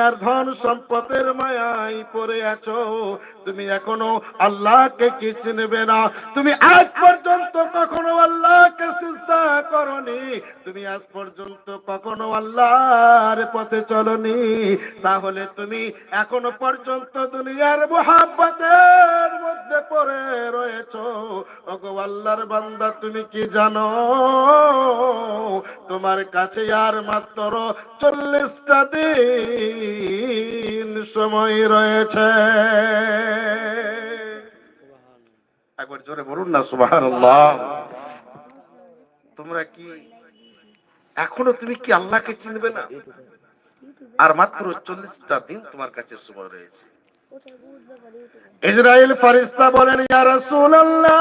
আর ধন সম্পদের মায়ায় পড়ে আছো, তুমি এখনো আল্লাহকে কি চিনবে না? তুমি আজ পর্যন্ত কখনো আল্লাহকে সিজদা করনি, তুমি আজ পর্যন্ত কখনো আল্লাহর পথে চলনি, তাহলে তুমি এখনো পর্যন্ত দুনিয়ার মুহাব্বতের মধ্যে পড়ে রয়েছো। ওগো আল্লাহর বান্দা, তুমি কি জানো তোমার কাছে আর মাত্র 40টা দিন সময় রয়েছে? একবার জোরে বলুন না সুবহানাল্লাহ। তোমরা কি এখনো তুমি কি আল্লাহকে চিনবে না? আর মাত্র 40টা দিন তোমার কাছে সময় রয়েছে। ইসরাইল ফেরেশতা বলেন, ইয়া রাসূলুল্লাহ,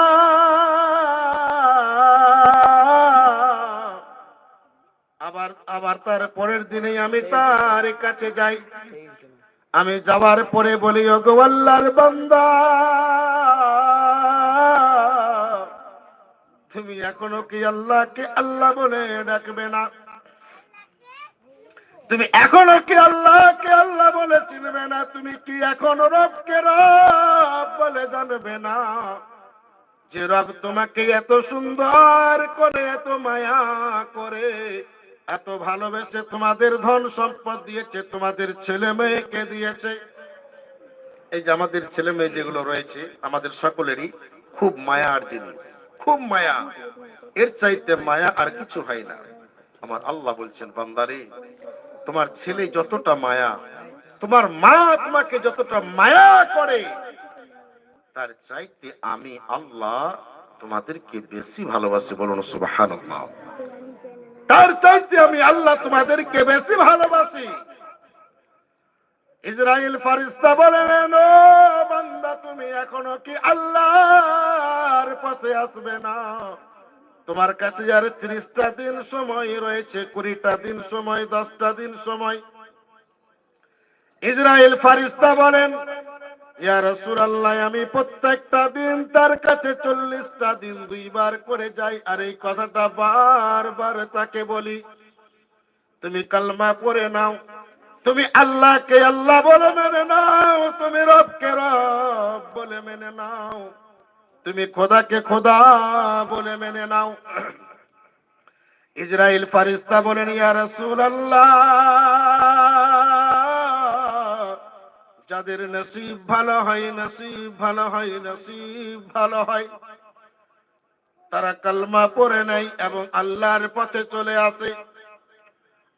আবার তার পরের দিনেই আমি তার কাছে যাই। আমি যাওয়ার পরে বলি, ওগো আল্লাহর বান্দা, তুমি এখনো কি আল্লাহকে আল্লাহ বলে ডাকবে না? তুমি এখনো কি আল্লাহকে আল্লাহ বলে চিনবে না? তুমি কি এখনো রবকে রব বলে জানবে না? যে রব তোমাকে এত সুন্দর করে, এত মায়া করে, এত ভালোবেসে তোমাদের ধন সম্পদ দিয়েছে, তোমাদের ছেলে মেয়েকে দিয়েছে। এই যে আমাদের ছেলে মেয়ে যেগুলো রয়েছে, আমাদের সকলেরই খুব মায়ার জিনিস, খুব মায়া। এর চাইতে মায়া আর কিছু হয় না। আমার আল্লাহ বলছেন, বান্দারে, তোমার ছেলে যতটা মায়া, তোমার মা তোমাকে যতটা মায়া করে, তার চাইতে আমি আল্লাহ তোমাদেরকে বেশি ভালোবাসি। বলুন সুবহানাল্লাহ। তার চাইতে আমি আল্লাহ তোমাদেরকে বেশি ভালোবাসি। ইসরাইল ফেরেশতা বলেন, ও বান্দা, তুমি এখনো কি আল্লাহর পথে আসবে না? তোমার কাছে আর 30টা দিন সময় রয়েছে, 20টা দিন সময়, 10টা দিন সময়। ইসরাইল ফেরেশতা বলেন, ইয়া রাসূলুল্লাহ, আমি প্রত্যেকটা দিন তার কাছে 40টা দিন 2 বার করে যাই, আর এই কথাটা বারবার তাকে বলি, তুমি কালমা পড়ে নাও, তুমি আল্লাহকে আল্লাহ বলে মেনে নাও, তুমি রবকে রব বলে মেনে নাও, তুমি খোদাকে খোদা বলে মেনে নাও। ইসরাইল ফেরেশতা বলেন, ইয়া রাসূলুল্লাহ, যাদের নসিব ভালো হয়, নসিব ভালো হয়, নসিব ভালো হয়, তারা কালমা পড়ে নেয় এবং আল্লাহর পথে চলে আসে।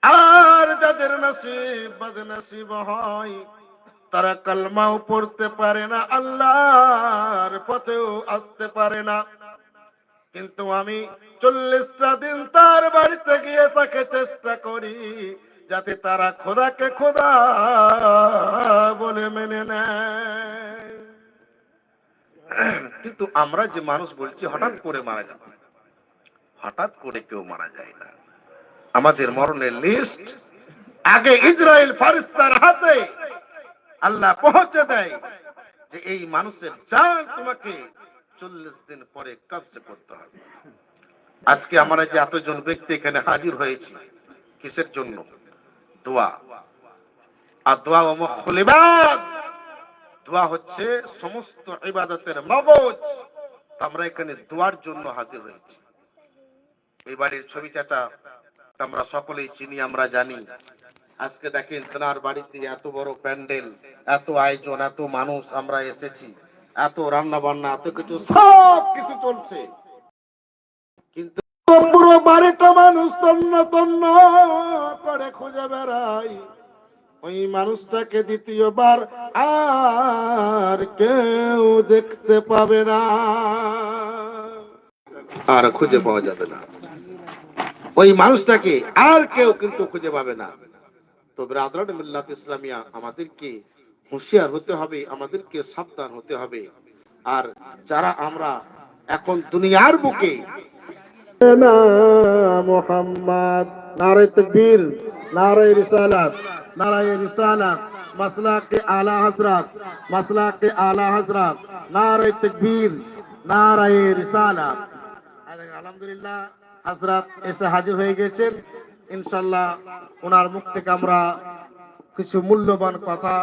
আর যাদের নসিব বদনসিব হয়, তারা কালমাও পড়তে পারে না, আল্লাহর পথেও আসতে পারে না। কিন্তু আমি 40টা দিন তার বাড়িতে গিয়ে তাকে চেষ্টা করি, যাতে তারা খোদাকে খোদা বলে মেনে নেয়। কিন্তু আমরা যে মানুষ বলছি, হঠাৎ করে মারা যায়, হঠাৎ করে কেউ মারা যায় না। আমাদের মরণের লিস্ট আগে ইসরাইল ফেরেশতার হাতে আল্লাহ পৌঁছে দেয়, যে এই মানুষের জান তোমাকে 40 দিন পরে কবজা করতে হবে। আজকে আমরা যে এতজন ব্যক্তি এখানে হাজির হয়েছি, কিসের জন্য? দোয়া। আর দোয়া ও মুখুল ইবাদ, দোয়া হচ্ছে সমস্ত ইবাদতের মগজ। আমরা এখানে দোয়ার জন্য হাজির হয়েছি। এই বাড়ির ছবি চাচা আমরা সকলেই চিনি, আমরা জানি। আজকে দেখেন তেনার বাড়িতে এত বড় প্যান্ডেল, এত আয়োজন, এত মানুষ আমরা এসেছি, এত রান্না বান্না, এত কিছু, সব কিছু চলছে, কিন্তু পুরো বাড়িটা মানুষ তন্ন তন্ন করে খুঁজে বেড়াই, ওই মানুষটাকে দ্বিতীয়বার আর কেউ দেখতে পাবে না, আর খুঁজে পাওয়া যাবে না। ওই মানুষটাকে আর কেউ কিন্তু খুঁজে পাবে না। তো ব্রাদারান মিল্লাত ইসলামিয়া, আমাদেরকে হুঁশিয়ার হতে হবে, আমাদেরকে সাবধান হতে হবে। আর যারা আমরা এখন দুনিয়ার বুকে না মুহাম্মদ, নারে তাকবীর, নারে রিসালাত, নারে রিসালাত, মাসলাকে আলা হযরত, মাসলাকে আলা হযরত, নারে তাকবীর, নারে রিসালাত। আলহামদুলিল্লাহ, হযরত এসে হাজির হয়ে গেছেন। ইনশাআল্লাহ ওনার মুখ থেকে আমরা কিছু মূল্যবান কথা